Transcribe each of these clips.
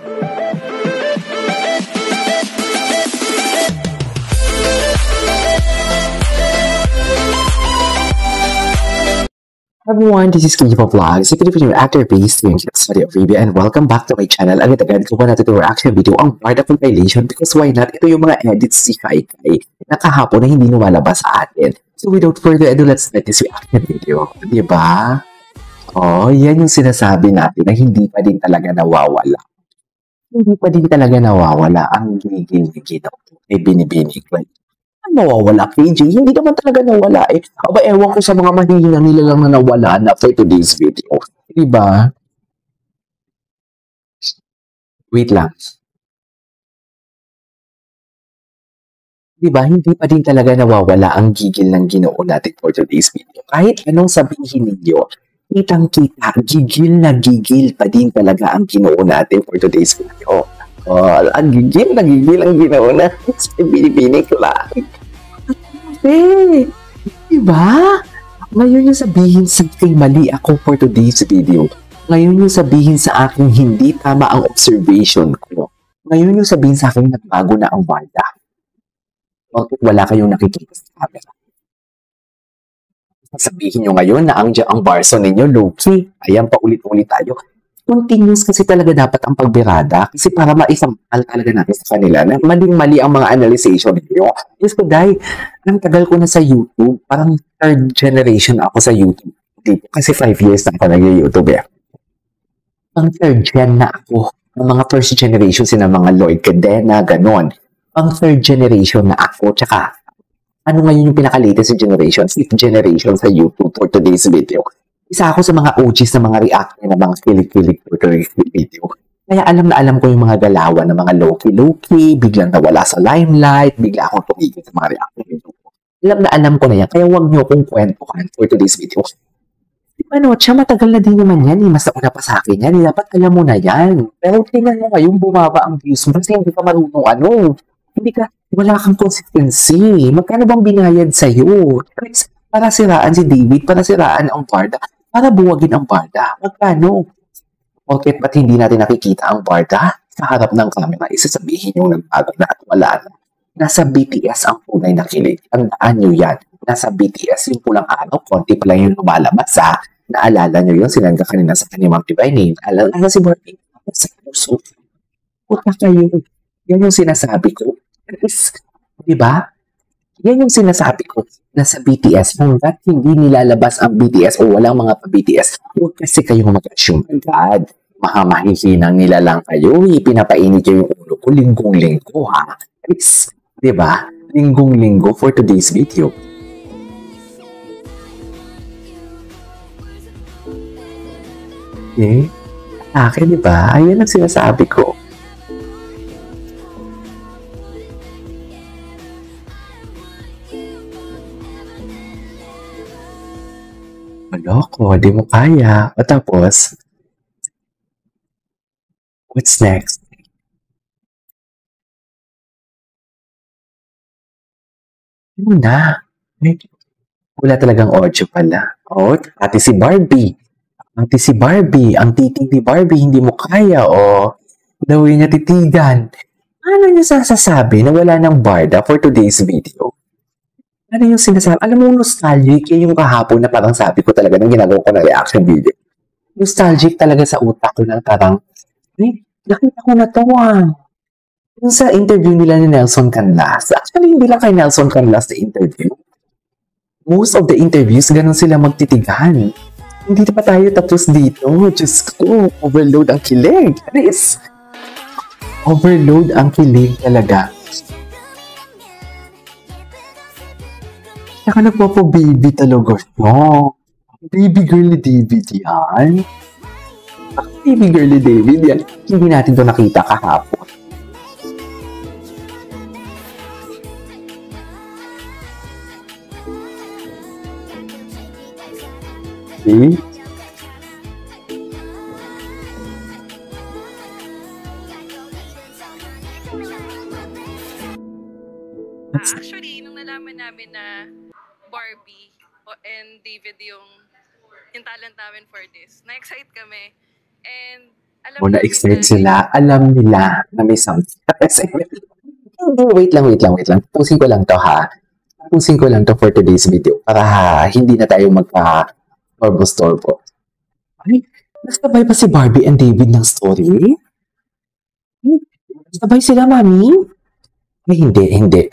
Everyone, this is Kijipo Vlogs, a Filipino actor-based in Saudi Arabia, and welcome back to my channel. Agad agad ko natin itong reaction video ang Barda compilation because why not? Ito yung mga edits si Kai Kai na kahapon na hindi lumalabas sa atin. So without further ado, let's start this reaction video. Diba? Oh, yan yung sinasabi natin na hindi pa din talaga nawawala. Hindi pa din talaga nawawala ang gigil-gigil ay binibinig. Like, nawawala, KJ? Hindi naman talaga nawala eh. Aba, ewan ko sa mga mahihina nila lang na nawala na for today's video. Diba? Wait lang. Diba, hindi pa din talaga nawawala ang gigil ng Ginoo natin for today's video. Kahit anong sabihin ninyo, kitang-kita, gigil na gigil pa din talaga ang Ginoo natin for today's video. Oh, ang gigil ang Ginoo natin sa binibinig lang. Diba? Ngayon yung sabihin sa aking mali ako for today's video. Ngayon yung sabihin sa aking hindi tama ang observation ko. Ngayon yung sabihin sa aking nagbago na ang Barda. Bakit wala kayong nakikita sa camera? Sabihin nyo ngayon na ang barso ninyo, low-key. Ayan, paulit-ulit tayo. Continuous kasi talaga dapat ang pagbirada kasi para maisampal talaga natin sa kanila na maling-mali ang mga analyzation ninyo. Yes, Kuday, ang tagal ko na sa YouTube, parang third generation ako sa YouTube. Kasi 5 years na ako nag-YouTube eh. Ang third gen na ako. Ang mga first generation sina mga Lloyd Cadena, ganon. Ang third generation na ako, tsaka ano ngayon yung pinaka-latest generation? 5th generation sa YouTube for today's video. Isa ako sa mga OGs na mga reaction na mga kilig-kilig for today's video. Kaya alam na alam ko yung mga galawan ng mga low-key, biglang nawala sa limelight, bigla akong tumigil sa mga reaction. Alam ko na yan, kaya huwag niyo akong kwentuhan for today's video. Ano, siya matagal na din naman yan, mas nauna pa sa akin yan, dapat alam mo na yan. Pero tingnan mo ngayon, bumaba ang views mo kasi hindi ka marunong wala kang consistency. Magkano bang binayad sa'yo? Para siraan si David, para siraan ang Barda, para buwagin ang Barda. Magkano? Okay, ba't hindi natin nakikita ang Barda sa harap ng camera? Isasabihin yung nagbago na at wala na. Nasa BTS ang tunay na kilig. Tandaan nyo yan. Nasa BTS yung pulang araw, konti pa lang yung lumalabas ha. Naalala nyo yun, sinangga kanina sa kanyang Divine. Naalala na si Barbie. Sa puso. Puta kayo. Yan yung sinasabi ko. Diba? Yan yung sinasabi ko na sa BTS, hanggat hindi nilalabas ang BTS o walang mga pa-BTS, huwag kasi kayong mag-assume agad. Mahamahihinang nila lang kayo, pinapainit nyo yung ulo ko, linggong-linggo ha. Diba? Linggong-linggo for today's video. Okay? Akin, diba? Ayan ang sinasabi ko. Loko, di mo kaya. O tapos, what's next? Ano na? Wala talagang audio pala. O, ate si Barbie. Ang titig ni Barbie, hindi mo kaya. O, gawin niya titigan. Ano niya sasasabi na wala ng Barda for today's video? Ano yung sinasabi? Alam mo, nostalgic yung kahapon na parang sabi ko talaga nang ginagawa ko na reaction video. Nostalgic talaga sa utak ko na parang, nakita ko na to Yung sa interview nila ni Nelson Canlas. Actually, hindi lang kay Nelson Canlas na interview. Most of the interviews, ganun sila magtitigan. Hindi pa tayo tapos dito. Diyos ko, overload ang kilig. Overload ang kilig talaga. Saka nagpapo-baby talaga siya. Baby girl ni David yan. Baby girl ni David yan. Hindi natin ito nakita kahapon. Okay? Actually, nung nalaman namin na Barbie and David yung talent namin for this, na-excite kami. And alam O namin na-excite na sila, alam nila na may something. Hindi, wait lang. Tapusin ko lang to ha. Tapusin ko lang to for today's video para hindi na tayo magpa-torbo-storbo. Ay, nasabay pa si Barbie and David ng story? Nasabay sila, mami? Ay, hindi.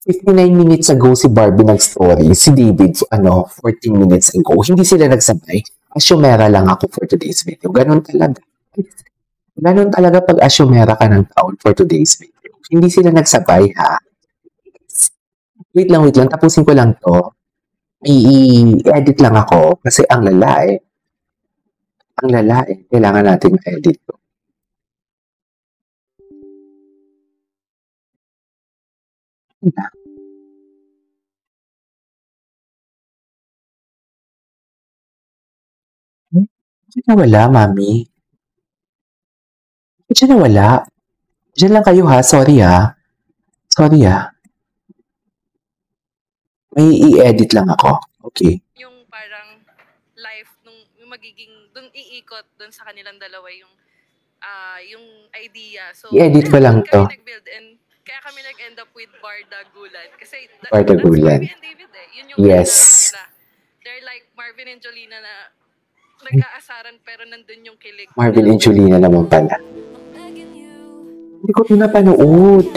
59 minutes ago si Barbie nag-story, si David, 14 minutes ago. Hindi sila nagsabay. Asyumera lang ako for today's video. Ganon talaga. Ganon talaga pag asyumera ka ng taon for today's video. Hindi sila nagsabay, ha? Wait lang. Tapusin ko lang to. I-edit lang ako kasi ang lalae, kailangan natin ma-edit to. Bakit nawala, mami? Bakit siya nawala? Diyan lang kayo, ha? Sorry, ha? May i-edit lang ako. Okay. yung parang life nung yung magiging dun iikot dun sa kanilang dalawa yung idea. So I-edit ko lang to. kami nag-build and kaya kami nag-end up with Bardagulan kasi Bardagulan. that's Marvin and David Yun yung Yes. nila. They're like Marvin and Jolina na nagkaasaran pero nandun yung kilig. Marvin and Julina naman pala. Hindi ko ito napanood.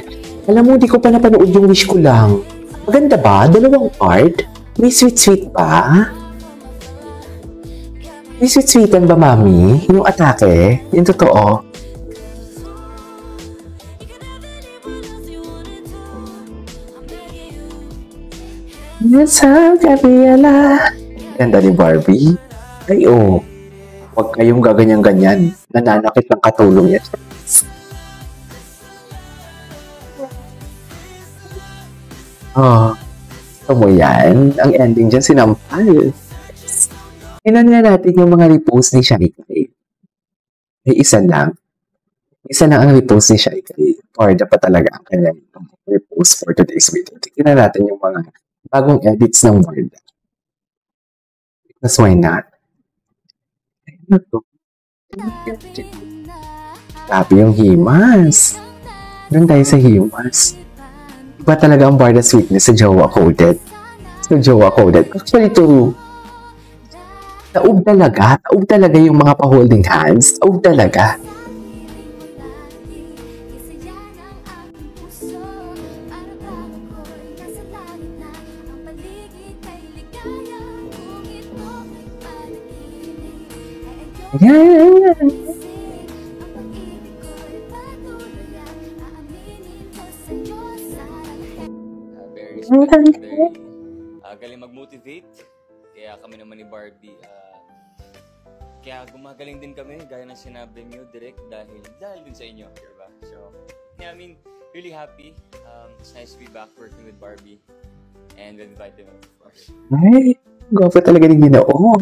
Alam mo, hindi ko pa napanood yung Wish Ko Lang. Maganda ba? 2 part? May sweet ba? May sweet-sweetan ba, mami? Yung atake? Yung totoo? Nasa Gabriela. Ganda ni Barbie. Ay, oh. Huwag kayong gaganyan-ganyan. Nananakit ng katulong yan. Oh, gusto mo yan? Ang ending dyan, sinampal. Tingnan nga natin yung mga repost ni Shaikai. Ay, isa lang. Isa lang ang repost ni Shaikai. Or dapat talaga ang kanyang repost for today's video. Tingnan natin yung mga bagong edits ng word. Because why not? Ano to? Grabe yung himas. Doon tayo sa himas. Iba talaga ang Barda sweetness sa Jowa Coded. Actually, true. Taob talaga yung mga pa-holding hands. Taob talaga. Yan. Very very galing mag-motivate. Kaya kami naman ni Barbie, kaya gumagaling din kami, gaya ng sinabi niyo, direct, dahil din sa inyo, diba? So, yeah, I mean, really happy. It's nice to be back working with Barbie and with Vitamin, of course. Ay, gwapo talaga ni Ginoo.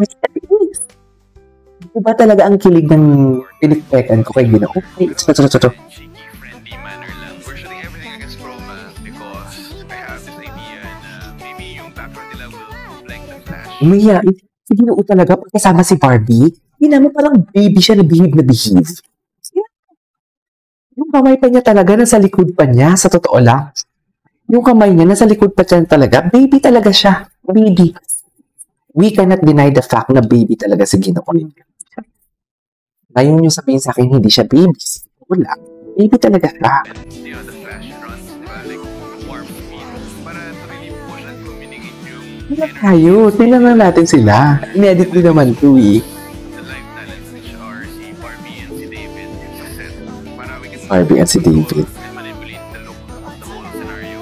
Iba talaga ang kilig ng pinikpekan ko kay Ginoo. Ay, ito. Friendly manner lang. We're shooting everything against Chroma because I have this idea na maybe yung background nila will move like the Flash. Umiya, si Ginoo talaga pagkasama si Barbie. Hindi naman parang baby siya na behave. Yung kamay pa niya talaga nasa likod pa niya, sa totoo lang. Yung kamay niya nasa likod pa siya talaga. Baby talaga siya. Baby. We cannot deny the fact na baby talaga si Ginoo. Ngayon yung sabihin sa akin, hindi siya baby. Wala. Baby talaga siya. You know, the Flash runs, di ba? Like, warm speed para to really push and communicate yung Wala tayo. Tingnan lang natin sila. In-edit din naman to eh. the live talents which are si Barbie and si David sa set para we can Barbie and si David. and manipulate the look of the whole scenario.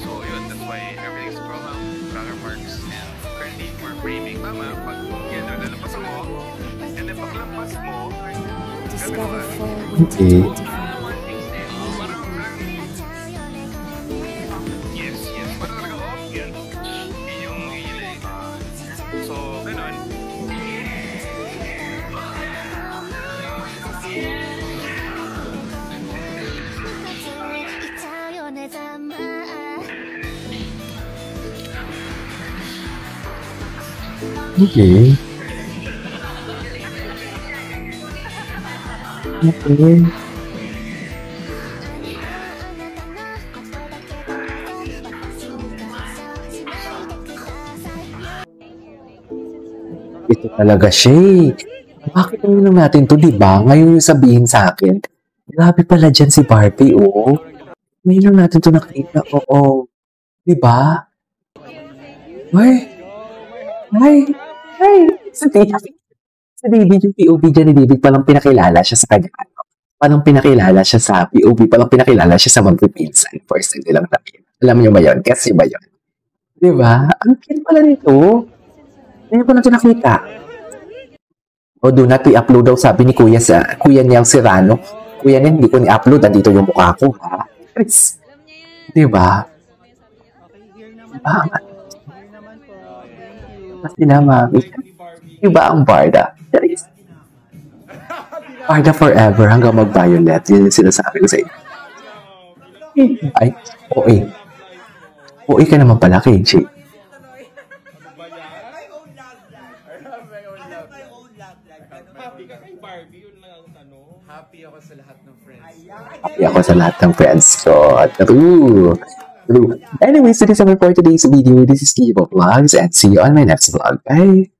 So yun, that's why everything's chroma, tracker marks, and currently we're framing. Tama, pag yan, lalabas mo, and then paglampas mo, Okay. yes, parang talaga off yan. Yun yung hilig. So, ganun. Okay. Okay. Ito talaga siya eh. Bakit uminom natin to, di ba? Ngayon yung sabihin sa akin, grabe pala dyan si Barbie, oh. Ngayon lang natin to nakita, oo. Di ba? Ay! Ay! Ay! Si David. Si David, yung POV dyan ni David, palang pinakilala siya sa kanya. Palang pinakilala siya sa POV, palang pinakilala siya sa magpipinsan. First time nilang nakita. Alam niyo ba yun? Kasi ba yun? Di ba? Ang cute pala nito. Ngayon ko lang ito nakita. O do not i-upload daw, sabi ni Kuya niyang Serrano. Kuya niya, hindi ko ni-upload. Andito yung mukha ko, ha? Chris. Diba? Diba? Mas sila, mami. Diba ang Barda? Charis. Barda forever hanggang mag-violet. Yun yung sinasabi ko sa inyo. Ay, OA. OA ka naman pala, KJ. Happy ako sa lahat ng friends. Happy ako sa lahat ng friends ko. True. True. Anyways, this is all for today's video. This is Kibo Vlogs and see you on my next vlog. Bye!